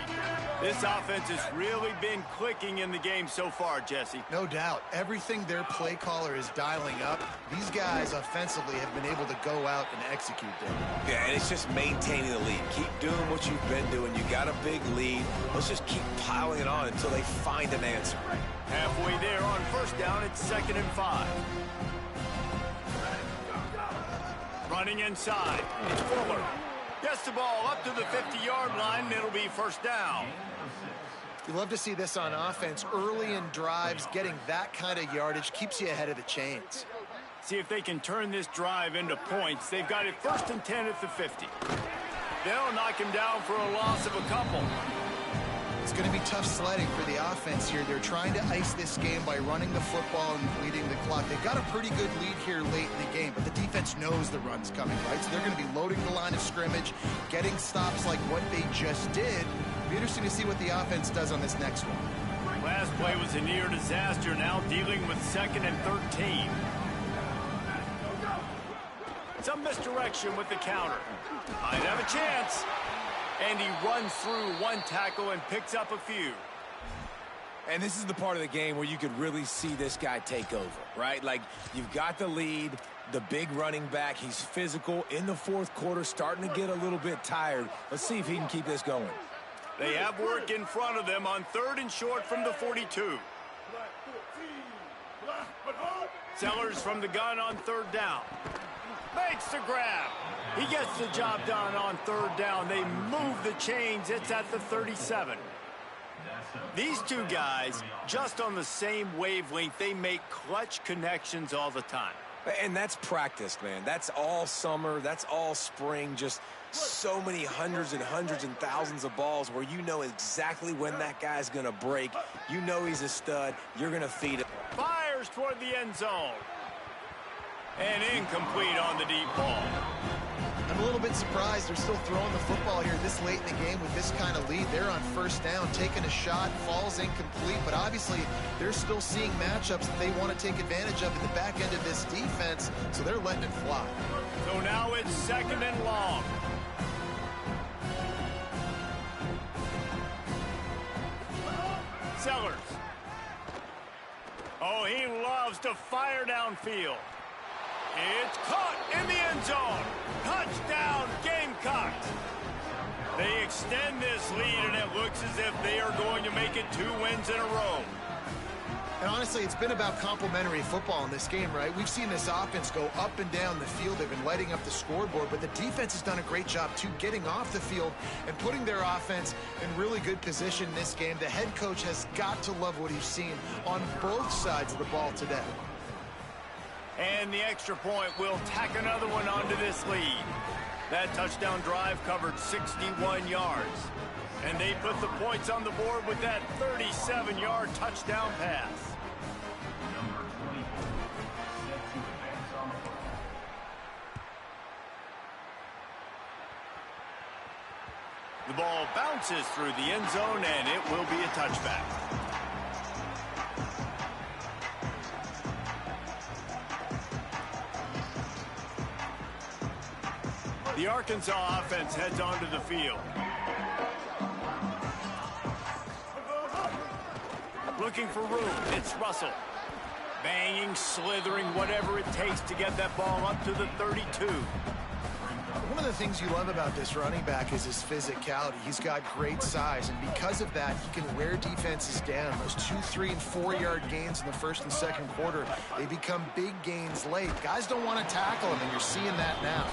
This offense has really been clicking in the game so far, Jesse. No doubt. Everything their play caller is dialing up, these guys offensively have been able to go out and execute them. Yeah, and it's just maintaining the lead. Keep doing what you've been doing. You got a big lead. Let's just keep piling it on until they find an answer. Halfway there on first down, it's 2nd and 5. Running inside. It's Fuller. Gets the ball up to the 50-yard line, and it'll be first down. You love to see this on offense. Early in drives, getting that kind of yardage keeps you ahead of the chains. See if they can turn this drive into points. They've got it 1st and 10 at the 50. They'll knock him down for a loss of a couple. It's going to be tough sledding for the offense here. They're trying to ice this game by running the football and bleeding the clock. They've got a pretty good lead here late in the game, but the defense knows the run's coming, right? So they're going to be loading the line of scrimmage, getting stops like what they just did. It'll be interesting to see what the offense does on this next one. Last play was a near disaster, now dealing with 2nd and 13. Some misdirection with the counter. Might have a chance. And he runs through one tackle and picks up a few. And this is the part of the game where you could really see this guy take over, right? Like, you've got the lead, the big running back. He's physical in the 4th quarter, starting to get a little bit tired. Let's see if he can keep this going. They have work in front of them on 3rd and short from the 42. Sellers from the gun on 3rd down. Makes the grab. He gets the job done on 3rd down. They move the chains. It's at the 37. These two guys, just on the same wavelength, they make clutch connections all the time. And that's practice, man. That's all summer. That's all spring. Just so many hundreds and thousands of balls where you know exactly when that guy's going to break. You know he's a stud. You're going to feed it. Fires toward the end zone. And incomplete on the deep ball. I'm a little bit surprised they're still throwing the football here this late in the game with this kind of lead. They're on 1st down, taking a shot, falls incomplete, but obviously they're still seeing matchups that they want to take advantage of at the back end of this defense, so they're letting it fly. So now it's 2nd and long. Sellers. Oh, he loves to fire downfield. It's caught in the end zone. Touchdown, Gamecocks. They extend this lead, and it looks as if they are going to make it 2 wins in a row. And honestly, it's been about complementary football in this game, right? We've seen this offense go up and down the field. They've been lighting up the scoreboard, but the defense has done a great job, too, getting off the field and putting their offense in really good position in this game. The head coach has got to love what he's seen on both sides of the ball today. And the extra point will tack another one onto this lead. That touchdown drive covered 61 yards. And they put the points on the board with that 37-yard touchdown pass. Number 24, set to advance on the football. The ball bounces through the end zone, and it will be a touchback. The Arkansas offense heads onto the field. Looking for room, it's Russell. Banging, slithering, whatever it takes to get that ball up to the 32. One of the things you love about this running back is his physicality. He's got great size, and because of that, he can wear defenses down. Those 2, 3, and 4-yard gains in the first and second quarter, they become big gains late. Guys don't want to tackle him, and you're seeing that now.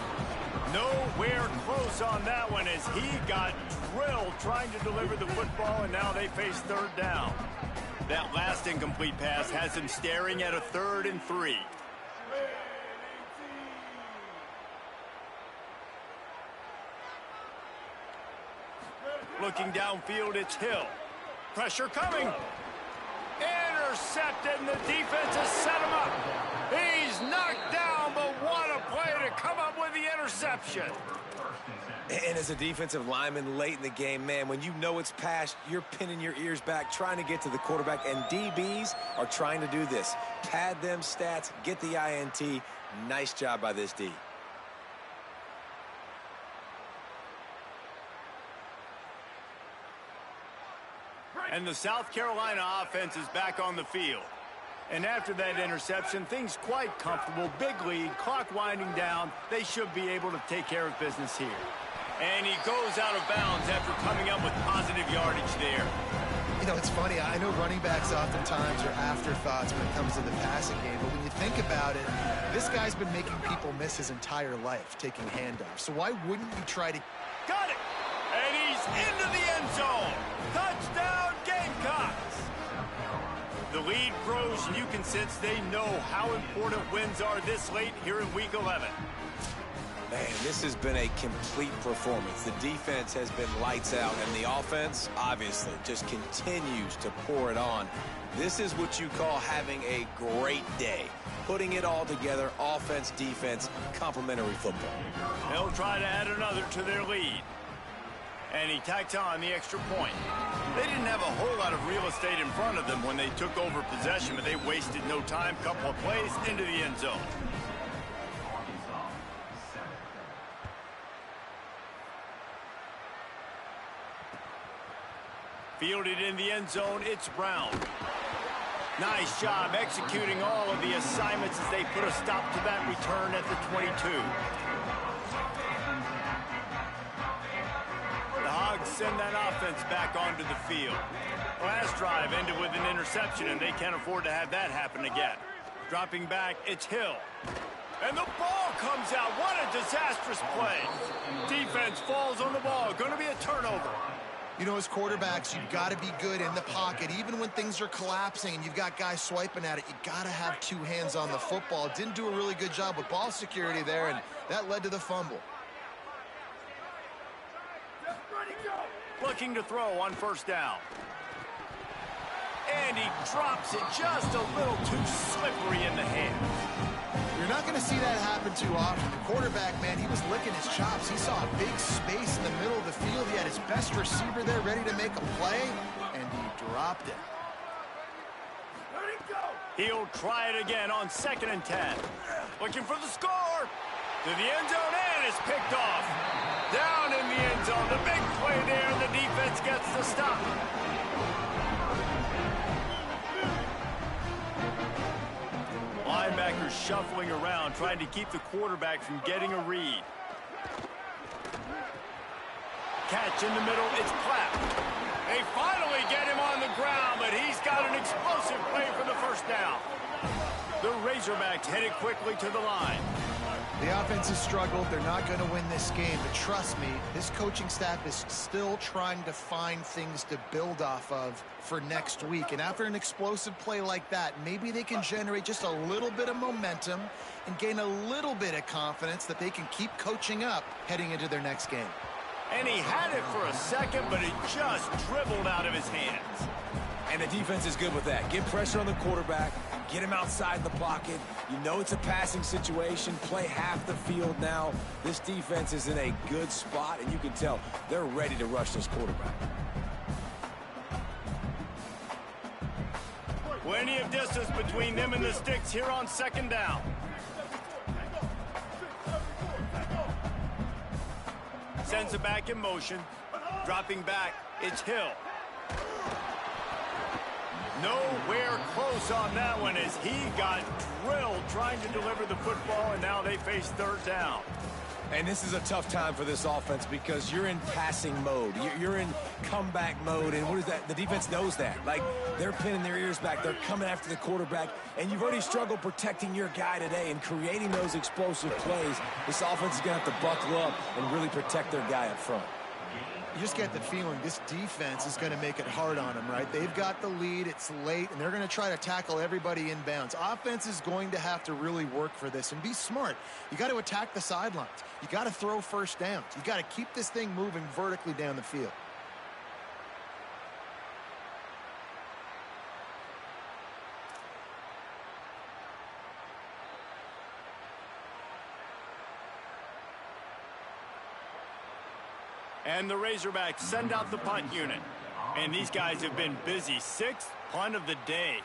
Nowhere close on that one as he got drilled trying to deliver the football, and now they face third down. That last incomplete pass has him staring at a 3rd and 3. Looking downfield, it's Hill. Pressure coming. Intercepted, and the defense has set him up. He's knocked down, but what a play to come up with the interception. And as a defensive lineman late in the game, man, when you know it's past, you're pinning your ears back, trying to get to the quarterback, and DBs are trying to do this. Pad them stats, get the INT. Nice job by this D. And the South Carolina offense is back on the field. And after that interception, things quite comfortable. Big lead, clock winding down. They should be able to take care of business here. And he goes out of bounds after coming up with positive yardage there. You know, it's funny. I know running backs oftentimes are afterthoughts when it comes to the passing game, but when you think about it, this guy's been making people miss his entire life, taking handoffs. So why wouldn't you try to... Got it! And he's into the end zone. Touchdown, Gamecocks! The lead grows, and you can sense they know how important wins are this late here in Week 11. Man, this has been a complete performance. The defense has been lights out, and the offense, obviously, just continues to pour it on. This is what you call having a great day. Putting it all together, offense, defense, complementary football. They'll try to add another to their lead. And he tacks on the extra point. They didn't have a whole lot of real estate in front of them when they took over possession, but they wasted no time. Couple of plays into the end zone. Fielded in the end zone, it's Brown. Nice job executing all of the assignments as they put a stop to that return at the 22. The Hogs send that offense back onto the field. Last drive ended with an interception, and they can't afford to have that happen again. Dropping back, it's Hill. And the ball comes out. What a disastrous play. Defense falls on the ball. Going to be a turnover. You know, as quarterbacks, you've got to be good in the pocket. Even when things are collapsing and you've got guys swiping at it, you got to have two hands on the football. Didn't do a really good job with ball security there, and that led to the fumble. Looking to throw on first down. And he drops it just a little too slippery in the hand. You're not going to see that happen too often. The quarterback, man, he was licking his chops. He saw a big space in the middle of the field. He had his best receiver there ready to make a play, and he dropped it. He'll try it again on 2nd and 10. Looking for the score. To the end zone, and it's picked off. Down in the end zone. The big play there, and the defense gets the stop. Linebackers shuffling around, trying to keep the quarterback from getting a read. Catch in the middle, it's Clapp. They finally get him on the ground, but he's got an explosive play for the first down. The Razorbacks headed quickly to the line. The offense has struggled. They're not going to win this game. But trust me, this coaching staff is still trying to find things to build off of for next week. And after an explosive play like that, maybe they can generate just a little bit of momentum and gain a little bit of confidence that they can keep coaching up heading into their next game. And he had it for a second, but it just dribbled out of his hands. And the defense is good with that. Get pressure on the quarterback. Get him outside the pocket. You know it's a passing situation. Play half the field now. This defense is in a good spot, and you can tell they're ready to rush this quarterback. Plenty of distance between them and the sticks here on second down. Sends it back in motion. Dropping back, it's Hill. Nowhere close on that one as he got drilled trying to deliver the football, and now they face third down. And this is a tough time for this offense because you're in passing mode. You're in comeback mode, and what is that? The defense knows that. Like, they're pinning their ears back. They're coming after the quarterback, and you've already struggled protecting your guy today and creating those explosive plays. This offense is going to have to buckle up and really protect their guy up front. You just get the feeling this defense is going to make it hard on them, right? They've got the lead, it's late, and they're going to try to tackle everybody inbounds. Offense is going to have to really work for this and be smart. You got to attack the sidelines. You got to throw first downs. You got to keep this thing moving vertically down the field. And the Razorbacks send out the punt unit. And these guys have been busy. Sixth punt of the day.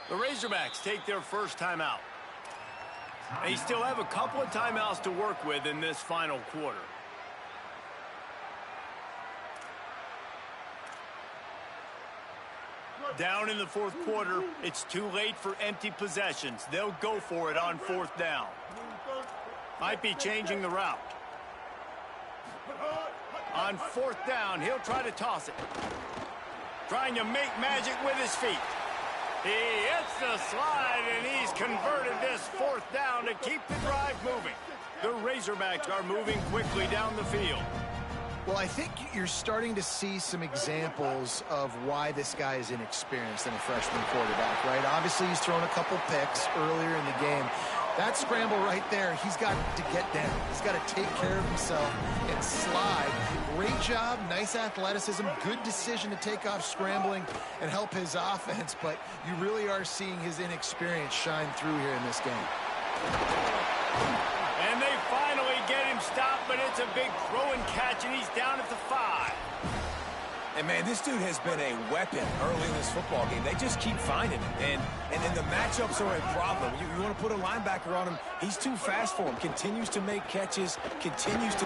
The Razorbacks take their first timeout. They still have a couple of timeouts to work with in this final quarter. Down in the fourth quarter, it's too late for empty possessions. They'll go for it on fourth down. Might be changing the route. On fourth down, he'll try to toss it. Trying to make magic with his feet. He hits the slide, and he's converted this fourth down to keep the drive moving. The Razorbacks are moving quickly down the field. Well, I think you're starting to see some examples of why this guy is inexperienced in a freshman quarterback, right? Obviously, he's thrown a couple picks earlier in the game. That scramble right there, he's got to get down. He's got to take care of himself and slide. Great job, nice athleticism, good decision to take off scrambling and help his offense, but you really are seeing his inexperience shine through here in this game. And they finally get him stopped, but it's a big throw and catch, and he's down at the 5. And, man, this dude has been a weapon early in this football game. They just keep finding him. And then the matchups are a problem. You want to put a linebacker on him. He's too fast for him. Continues to make catches. Continues to...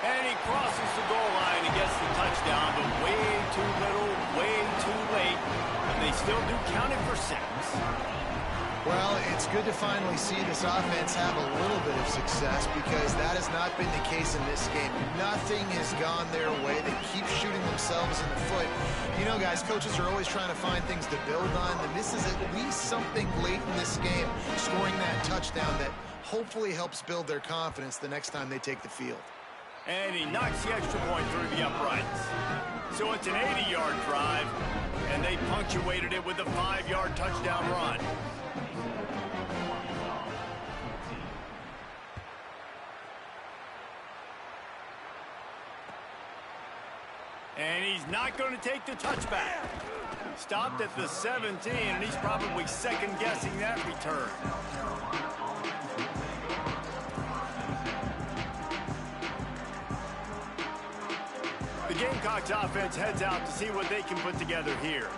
And he crosses the goal line and gets the touchdown, but way too little, way too late. And they still do count it for 6. Well, it's good to finally see this offense have a little bit of success because that has not been the case in this game. Nothing has gone their way. They keep shooting themselves in the foot. You know, guys, coaches are always trying to find things to build on, and this is at least something late in this game, scoring that touchdown that hopefully helps build their confidence the next time they take the field. And he knocks the extra point through the uprights. So it's an 80-yard drive, and they punctuated it with a 5-yard touchdown run. And he's not going to take the touchback. Stopped at the 17, and he's probably second-guessing that return. The Gamecocks offense heads out to see what they can put together here.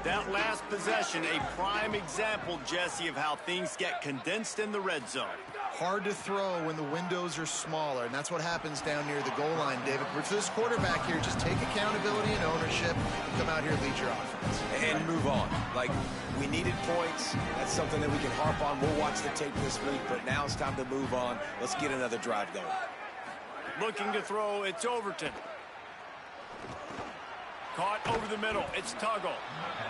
That last possession, a prime example, Jesse, of how things get condensed in the red zone. Hard to throw when the windows are smaller, and that's what happens down near the goal line, David. But for this quarterback here, just take accountability and ownership and come out here and lead your offense. And move on. Like, we needed points. That's something that we can harp on. We'll watch the tape this week, but now it's time to move on. Let's get another drive going. Looking to throw, it's Overton. Caught over the middle. It's Tuggle.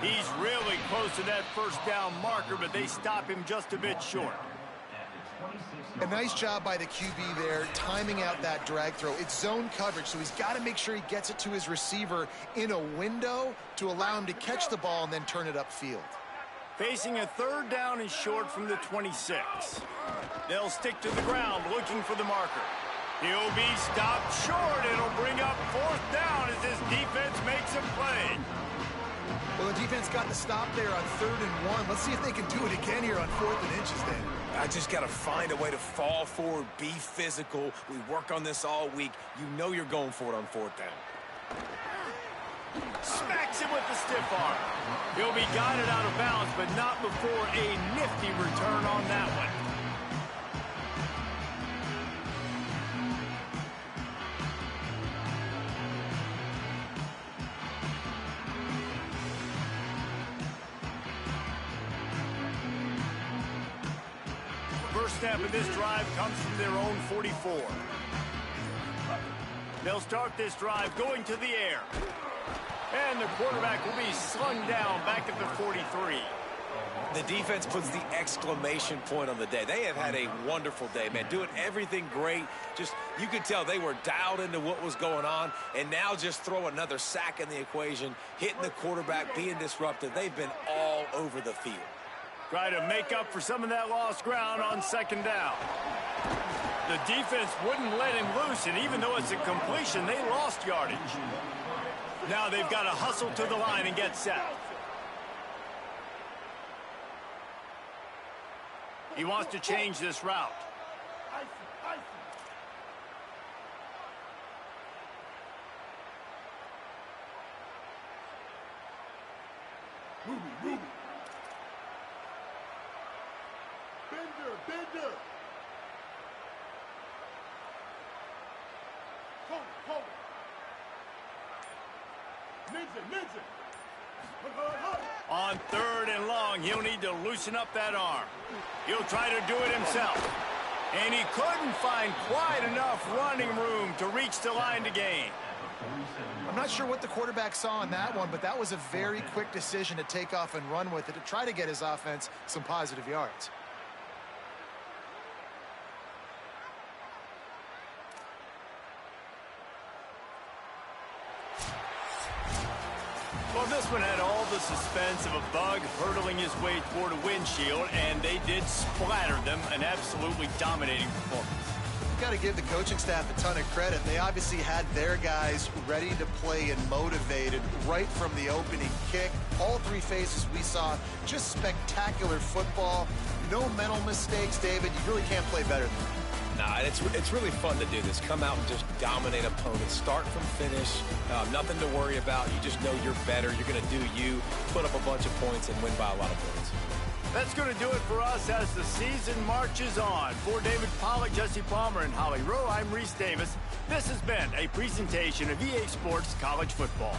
He's really close to that first down marker, but they stop him just a bit short. A nice job by the QB there, timing out that drag throw. It's zone coverage, so he's got to make sure he gets it to his receiver in a window to allow him to catch the ball and then turn it upfield. Facing a 3rd down and short from the 26. They'll stick to the ground looking for the marker. He'll be stopped short. It'll bring up 4th down as this defense makes a play. Well, the defense got the stop there on 3rd and 1. Let's see if they can do it again here on 4th and inches then. I just got to find a way to fall forward, be physical. We work on this all week. You know you're going for it on 4th down. Smacks him with the stiff arm. He'll be guided out of bounds, but not before a nifty return on that one. First snap of this drive comes from their own 44. They'll start this drive going to the air. And the quarterback will be slung down back at the 43. The defense puts the exclamation point on the day. They have had a wonderful day, man. Doing everything great. Just, you could tell they were dialed into what was going on. And now just throw another sack in the equation, hitting the quarterback, being disruptive. They've been all over the field. Try to make up for some of that lost ground on 2nd down. The defense wouldn't let him loose, and even though it's a completion, they lost yardage. Now they've got to hustle to the line and get set. He wants to change this route. Bender. Hold. Ninja. On 3rd and long, he'll need to loosen up that arm. He'll try to do it himself. And he couldn't find quite enough running room to reach the line to gain. I'm not sure what the quarterback saw on that one, but that was a very quick decision to take off and run with it to try to get his offense some positive yards. Well, this one had all the suspense of a bug hurtling his way toward a windshield, and they did splatter them, an absolutely dominating performance. You've got to give the coaching staff a ton of credit. They obviously had their guys ready to play and motivated right from the opening kick. All 3 phases we saw, just spectacular football. No mental mistakes, David. You really can't play better than that. Nah, it's really fun to do this. Come out and just dominate opponents. Start from finish. Nothing to worry about. You just know you're better. You're going to do you, put up a bunch of points, and win by a lot of points. That's going to do it for us as the season marches on. For David Pollack, Jesse Palmer, and Holly Rowe, I'm Reese Davis. This has been a presentation of EA Sports College Football.